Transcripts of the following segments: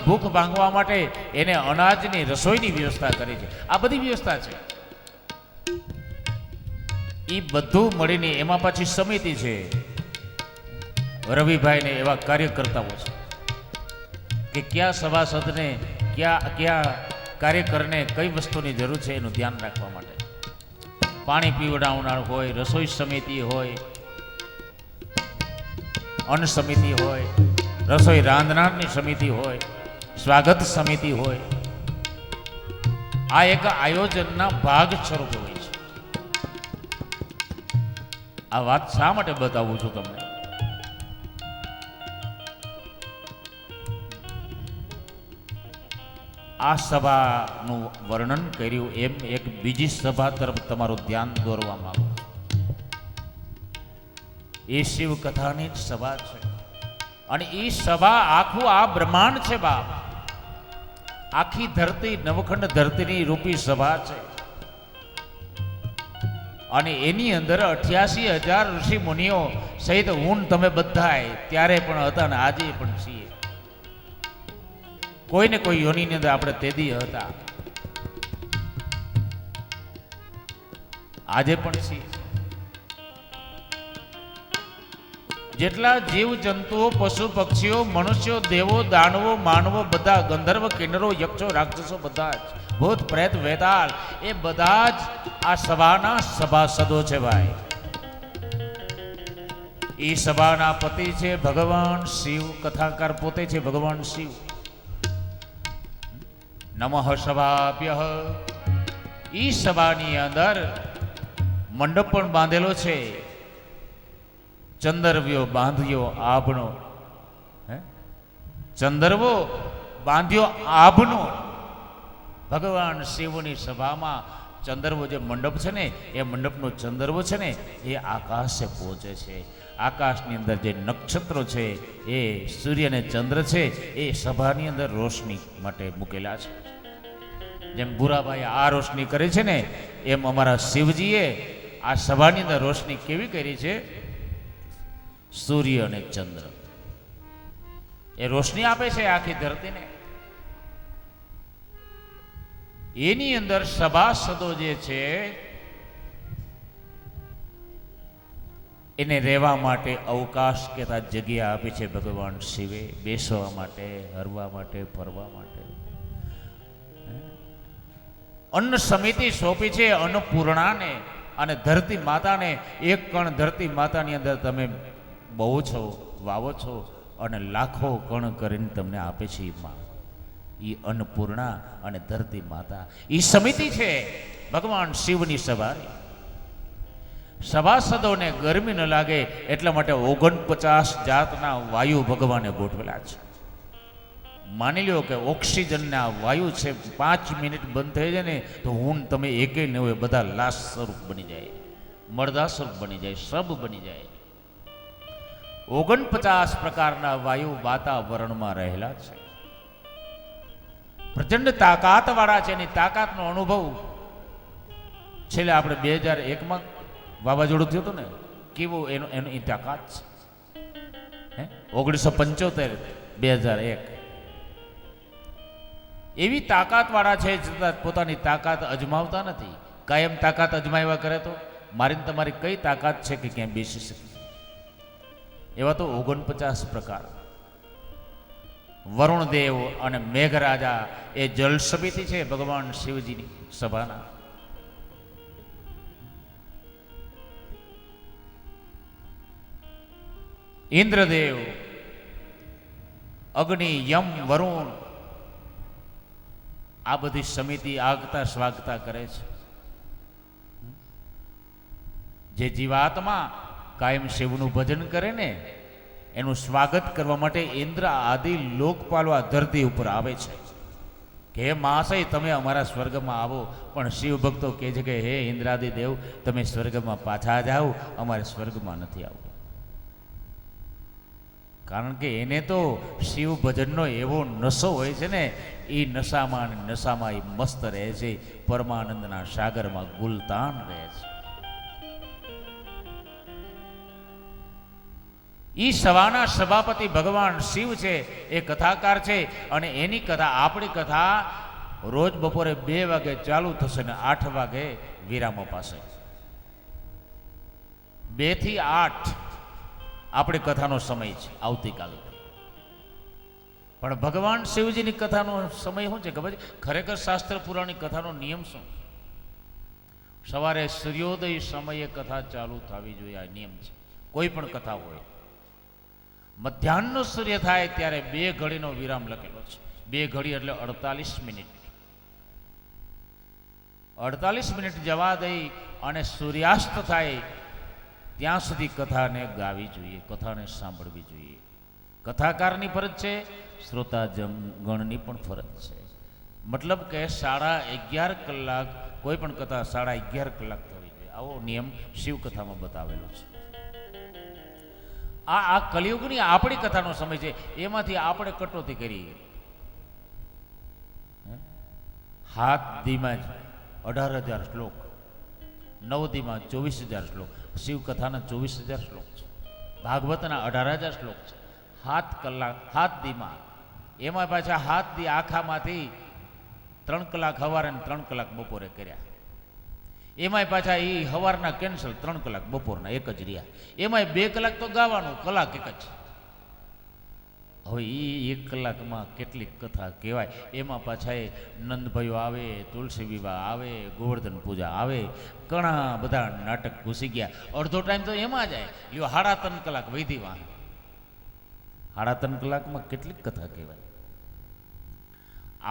ભૂખ ભાંગવા માટે એને અનાજની રસોઈની વ્યવસ્થા કરી છે. આ બધી વ્યવસ્થા છે. એ બધું મળીને એમાં પાછી સમિતિ છે. રવિભાઈને એવા કાર્યકર્તાઓ છે કે કયા સભાસદને કયા કાર્યકરને કઈ વસ્તુની જરૂર છે એનું ધ્યાન રાખવા માટે. પાણી પીવડાવનાર હોય, રસોઈ સમિતિ હોય, અન્ન સમિતિ હોય, રસોઈ રાંધનારની સમિતિ હોય, સ્વાગત સમિતિ હોય. આ એક આયોજનના ભાગ સ્વરૂપે હોય છે. આ વાત શા માટે બતાવું છું તમને? આ સભાનું વર્ણન કર્યું એમ એક બીજી સભા તરફ તમારું ધ્યાન દોરવામાં આવ્યું. એ શિવ કથાની જ સભા છે અને એ સભા આખું આ બ્રહ્માંડ છે બાપ. આખી ધરતી નવખંડ ધરતીની રૂપી સભા છે અને એની અંદર 88,000 ઋષિ મુનિઓ સહિત હું તમે બધાય ત્યારે પણ હતા ને આજે પણ છીએ. કોઈ ને કોઈ યોનિની અંદર આપણે તેદી હતા, આજે પણ છીએ. જેટલા જીવ જંતુઓ, પશુ પક્ષીઓ, મનુષ્યો, દેવો, દાનવો, માનવો, બધા ગંધર્વ, કિન્નરો, યક્ષો, રાક્ષસો, બધા જ ભૂત પ્રેત વેતાળ એ બધા જ આ સભાના સભાસદો છે ભાઈ. એ સભાના પતિ છે ભગવાન શિવ. કથાકાર પોતે છે ભગવાન શિવ. નમઃ સભાભ્ય. ઈ સભાની અંદર મંડપ પણ બાંધેલો છે. ચંદરવ્યો બાંધ્યો આભનો, ચંદરવો બાંધ્યો આભનો. ભગવાન શિવની સભામાં ચંદરવો જે મંડપ છે ને એ મંડપનો ચંદરવો છે ને એ આકાશે પહોંચે છે. આકાશની અંદર જે નક્ષત્રો છે એ સૂર્ય અને ચંદ્ર છે એ સભાની અંદર રોશની માટે મૂકેલા છે. જેમ ભૂરાભાઈ આ રોશની કરે છે ને એમ અમારા શિવજીએ આ સભાની અંદર રોશની કેવી કરી છે? સૂર્ય અને ચંદ્ર એ રોશની આપે છે આખી ધરતીને. એની અંદર સભાસદો જે છે એને રહેવા માટે અવકાશ કહેતા જગ્યા આપી છે ભગવાન શિવે. બેસવા માટે, હરવા માટે, ફરવા માટે. અન્ન સમિતિ સોંપી છે અન્નપૂર્ણાને અને ધરતી માતાને. એક કણ ધરતી માતાની અંદર તમે બહુ છો, વાવો છો અને લાખો કણ કરીને તમને આપે છે એ માં. એ અન્નપૂર્ણા અને ધરતી માતા એ સમિતિ છે ભગવાન શિવની સભા. સભાસદોને ગરમી ન લાગે એટલા માટે 49 જાતના વાયુ ભગવાને ગોઠવેલા છે. માની લ્યો કે ઓક્સિજનના વાયુ છે, 5 મિનિટ બંધ થઈ જાય ને તો હું તમે એકે ન હોય બધા લાશ સ્વરૂપ બની જાય, મરદા સ્વરૂપ બની જાય, સબ બની જાય. 49 પ્રકારના વાયુ વાતાવરણમાં રહેલા છે. પ્રચંડ તાકાત વાળા છે. એની તાકાતનો અનુભવ છેલ્લે આપણે 2001માં વાવાઝોડું થયું હતું ને, કેવું એની તાકાત છે. 1975 2001 એવી તાકાત વાળા છે છતાં પોતાની તાકાત અજમાવતા નથી. કાયમ તાકાત અજમાવ્યા કરે તો મારી તમારી કઈ તાકાત છે કે ક્યાંય બેસી શકે? એવા તો 49 પ્રકાર. વરુણદેવ અને મેઘરાજા એ જલ સમિતિ છે ભગવાન શિવજીની સભાના. ઇન્દ્રદેવ, અગ્નિ, યમ, વરુણ આ બધી સમિતિ આગતા સ્વાગતા કરે છે. જે જીવાત્મા કાયમ શિવનું ભજન કરે ને એનું સ્વાગત કરવા માટે ઇન્દ્ર આદિ લોકપાલો આ ધરતી ઉપર આવે છે કે હે મહાશય તમે અમારા સ્વર્ગમાં આવો. પણ શિવ ભક્તો કહે છે કે હે ઇન્દ્રાદિ દેવ તમે સ્વર્ગમાં પાછા જાઓ, અમારે સ્વર્ગમાં નથી આવવું. કારણ કે એને તો શિવ ભજનનો એવો નશો હોય છે ને, એ નશામાં એ મસ્ત રહે છે, પરમાનંદના સાગરમાં ગુલતાન રહે છે. ઈ સભાના સભાપતિ ભગવાન શિવ છે, એ કથાકાર છે. અને એની કથા, આપણી કથા રોજ બપોરે 2 વાગે ચાલુ થશે ને 8 વાગે વિરામ અપાશે. 2 થી 8 આપણી કથાનો સમય છે આવતીકાલે. પણ ભગવાન શિવજીની કથાનો સમય શું છે ખબર છે? ખરેખર શાસ્ત્ર પુરાણની કથાનો નિયમ શું? સવારે સૂર્યોદય સમયે કથા ચાલુ થવી જોઈએ, આ નિયમ છે. કોઈ પણ કથા હોય મધ્યાહનનો સૂર્ય થાય ત્યારે 2 ઘડીનો વિરામ લખેલો છે. 2 ઘડી એટલે 48 મિનિટ. 48 મિનિટ જવા દઈ અને સૂર્યાસ્ત થાય ત્યાં સુધી કથાને ગાવી જોઈએ, કથાને સાંભળવી જોઈએ. કથાકારની ફરજ છે, શ્રોતા ગણની પણ ફરજ છે. મતલબ કે 11.5 કલાક કોઈ પણ કથા 11.5 કલાક થવી જોઈએ. આવો નિયમ શિવકથામાં બતાવેલો છે. આ કલિયુગની આપણી કથાનો સમય છે, એમાંથી આપણે કટોતી કરી. હાથ દીમાં જ 18,000 શ્લોક, 9 દીમાં 24,000 શ્લોક, શિવકથાના 24,000 શ્લોક છે, ભાગવતના 18,000 શ્લોક છે. 7 કલાક 7 દીમાં, એમાં પાછા 7 દી આખામાંથી 3 કલાક સવારે અને 3 કલાક બપોરે કર્યા. એમાંય પાછા એ સવારના કેન્સલ, 3 કલાક બપોરના એક જ રહ્યા. એમાંય 2 કલાક તો ગાવાનું, કલાક એક જ. હવે એ 1 કલાકમાં કેટલીક કથા કહેવાય. એમાં પાછા એ નંદભાઈઓ આવે, તુલસી વિવાહ આવે, ગોવર્ધન પૂજા આવે, ઘણા બધા નાટક ઘૂસી ગયા. અડધો ટાઈમ તો એમાં જાય. લ્યો 3.5 કલાક વૈધી વાહ, 3.5 કલાકમાં કેટલીક કથા કહેવાય.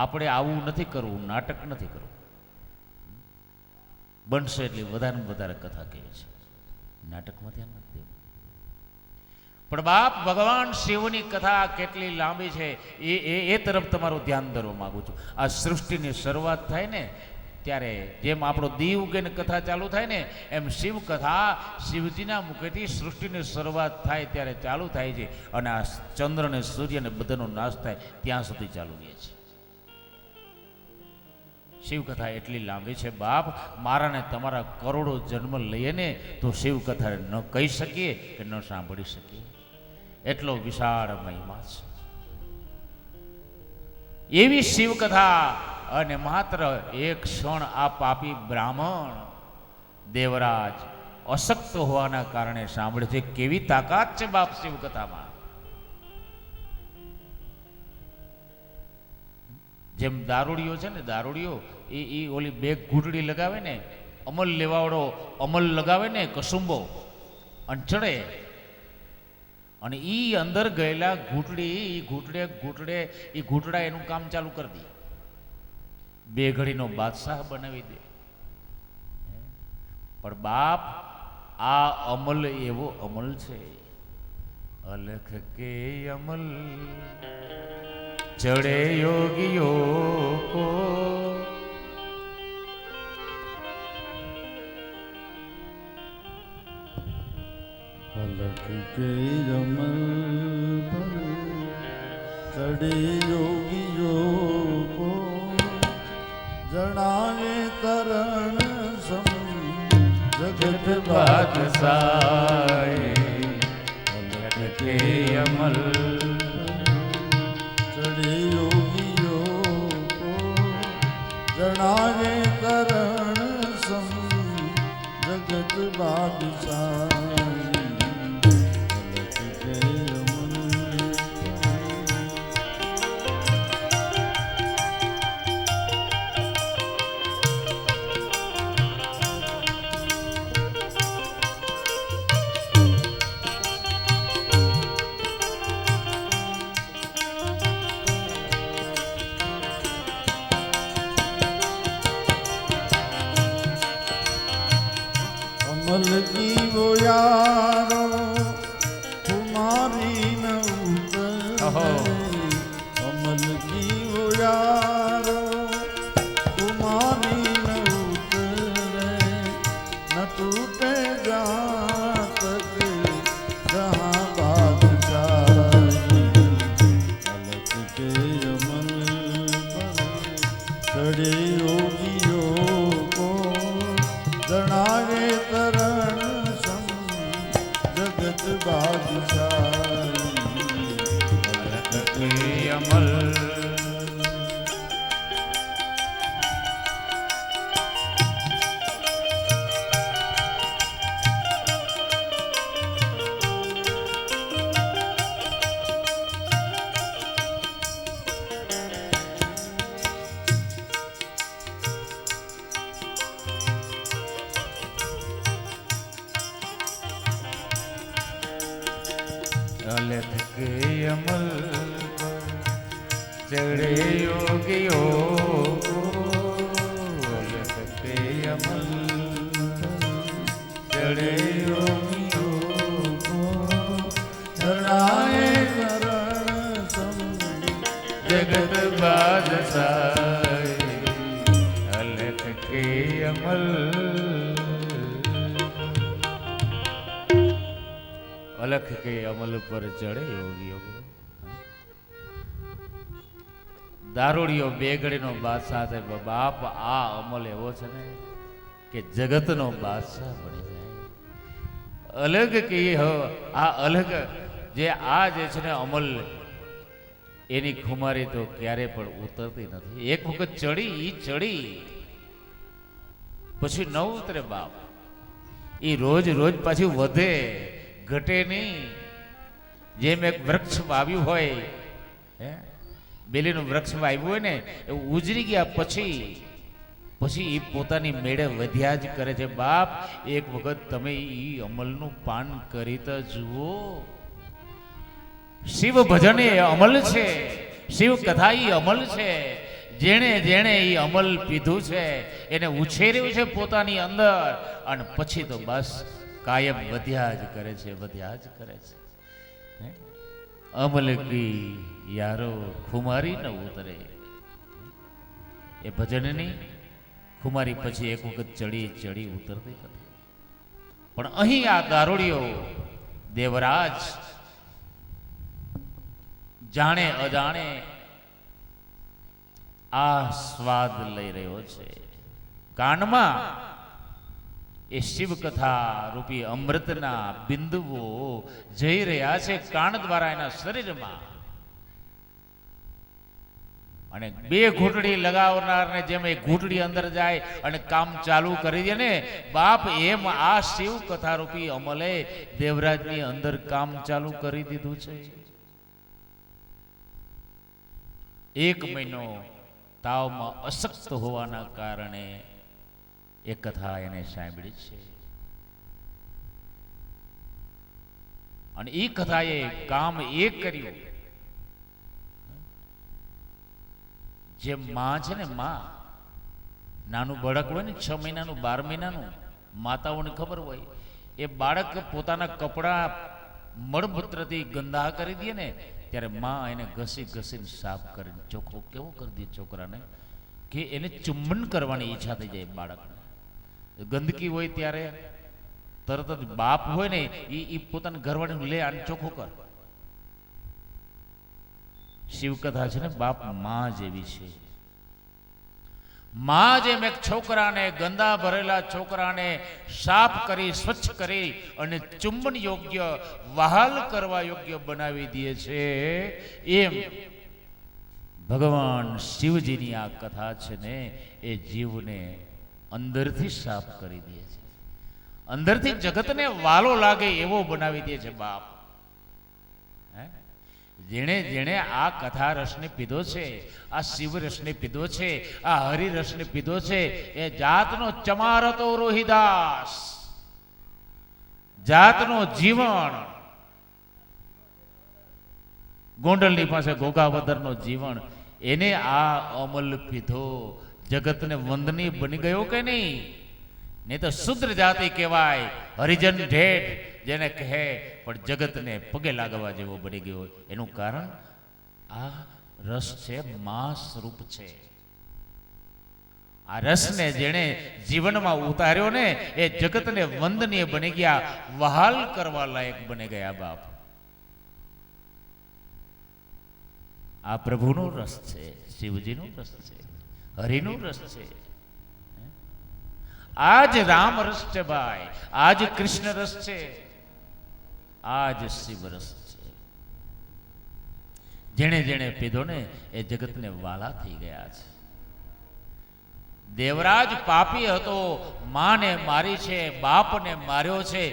આપણે આવું નથી કરવું, નાટક નથી કરવું. બનશે એટલી વધારે વધારે કથા કહે છે, નાટકમાં ધ્યાન નથી દેવું. પણ બાપ, ભગવાન શિવની કથા કેટલી લાંબી છે એ તરફ તમારું ધ્યાન દોરવા માગું છું. આ સૃષ્ટિની શરૂઆત થાય ને ત્યારે જેમ આપણો દીવ ઉગેને કથા ચાલુ થાય ને, એમ શિવ કથા શિવજીના મુખેથી સૃષ્ટિની શરૂઆત થાય ત્યારે ચાલુ થાય છે. અને આ ચંદ્ર ને સૂર્ય ને બધાનો નાશ થાય ત્યાં સુધી ચાલુ રહે છે. શિવકથા એટલી લાંબી છે બાપ, મારા ને તમારા કરોડો જન્મ લઈએ ને તો શિવકથા ન કહી શકીએ કે ન સાંભળી શકીએ, એટલો વિશાળ મહિમા છે. એવી શિવકથા, અને માત્ર એક ક્ષણ આ પાપી બ્રાહ્મણ દેવરાજ અશક્ત હોવાના કારણે સાંભળે છે. કેવી તાકાત છે બાપ શિવકથામાં. જેમ દારૂડિયો છે ને, દારૂડિયો એ ઓલી 2 ઘૂંટડી લગાવે ને, અમલ લેવાવાળો અમલ લગાવે ને કસુંબો અને ચડે, અને એ અંદર ગયેલા ઘૂંટડે એ ઘૂંટડા એનું કામ ચાલુ કરી દે, 2 ઘડીનો બાદશાહ બનાવી દે. પણ બાપ, આ અમલ એવો અમલ છે, અલખ કે અમલ ચડે યોગીઓ કો, અલખ કે અમલ ચડે યોગીઓ કો, જણાવે કરણ સમ જગત બાદશાહ. અલખ કે અમલ યોગીઓ કો, જણાવે કરણ સમ જગત બાદશાહ. अमल की वो यारो तुम्हारी न उतरे, अमल की वो यारो तुम्हारी न उतरे, न टूटे जहाँ तक जहाँ बादशाही। अलख के अमल पर चढ़े योगियों को, जनावे करण सम जगत बादशाह। ચડે યોગીઓ અલખ કે અમલ ચડે યોગીઓ શરણાએ શરણ સમજી જગત બાદશાહ અલખ કે અમલ અલખ કે અમલ પર ચડે યોગીઓ દારૂડિયો બેગડીનો બાદશાહ છે બાપ આ અમલ એવો છે ને કે જગતનો બાદશાહ બની જાય અલગ કે આ અલગ જે આ જે છે ને અમલ એની ખુમારી તો ક્યારે પણ ઉતરતી નથી એક વખત ચડી પછી ન ઉતરે બાપ એ રોજ રોજ પાછી વધે ઘટે નહીં જેમ એક વૃક્ષ વાવ્યું હોય હે બેલીનું વૃક્ષ વાવ્યું હોય ને એવું ઉજરી ગયા પછી એ પોતાની મેળે વધ્યા જ કરે છે બાપ એક વખત તમે એ અમલનું પાન કરી તો જુઓ શિવ ભજન એ અમલ છે શિવ કથા એ અમલ છે જેણે જેણે એ અમલ પીધું છે એને ઉછેર્યું છે પોતાની અંદર અને પછી તો બસ કાયમ વધ્યા જ કરે છે હે? અમલ કી યારો ખુમારી ન ઉતરે એ ભજનની ખુમારી પછી એક વખત ચડી ઉતરતી નથી પણ અહીં આ દારૂડિયો દેવરાજ જાણે અજાણે આ સ્વાદ લઈ રહ્યો છે કાનમાં એ શિવ કથા રૂપી અમૃતના બિંદુઓ જઈ રહ્યા છે કાન દ્વારા એના શરીરમાં અને બે ઘૂંટડી લગાવનારને જેમ એ ઘૂંટડી અંદર જાય અને કામ ચાલુ કરી દે ને બાપ એમ આ શિવ કથા રૂપી અમલે દેવરાજની અંદર કામ ચાલુ કરી દીધું છે 1 મહિનો તાવમાં અશક્ત હોવાના કારણે એ કથા એને સાંભળી છે અને એ કથાએ કામ એક કર્યું જે માં છે ને માં નાનું બાળક હોય ને 6 મહિનાનું 12 મહિનાનું માતાઓને ખબર હોય એ બાળક પોતાના કપડા મળમૂત્રથી ગંદા કરી દે ને ત્યારે માં એને ઘસીને સાફ કરીને ચોખ્ખો કેવો કરી દે છોકરાને કે એને ચુંબન કરવાની ઈચ્છા થઈ જાય બાળકને ગંદકી હોય ત્યારે તરત જ બાપ હોય ને એ પોતાના ઘરવાળીને લે આને ચોખ્ખું કર શિવકથા છે ને બાપ માં જેવી છે માં જેમ એક છોકરાને ગંદા ભરેલા છોકરાને સાફ કરી સ્વચ્છ કરી અને ચુંબન યોગ્ય વહાલ કરવા યોગ્ય બનાવી દે છે એમ ભગવાન શિવજીની આ કથા છે ને એ જીવને અંદરથી સાફ કરી દે છે અંદરથી જગતને વાલો લાગે એવો બનાવી દે છે બાપ જેણે જેણે આ કથા રસને પીધો છે આ શિવ રસને પીધો છે આ હરિ રસને પીધો છે એ જાતનો ચમારતો રોહિદાસ જાતનો જીવન ગોંડલની પાસે ગોગાવદરનો જીવન એને આ અમલ પીધો જગતને વંદનીય બની ગયો કે નહીં તો શુદ્ર જાતિ કહેવાય હરિજન ઢેઠ જેને કહે પણ જગતને પગે લાગવા જેવો બની ગયો એનું કારણ આ રસ છે મા સ્વરૂપ છે આ રસને જેણે જીવનમાં ઉતાર્યો ને એ જગતને વંદનીય બની ગયા વહાલ કરવા લાયક બની ગયા બાપ આ પ્રભુનો રસ છે શિવજીનો રસ છે હરિનો રસ છે આજ રામ રસ છે ભાઈ આજ કૃષ્ણ રસ છે આજ શિવ રસ છે જેણે જેણે પીધો ને એ જગતને વાલા થઈ ગયા છે દેવરાજ પાપી હતો માને મારી છે બાપને માર્યો છે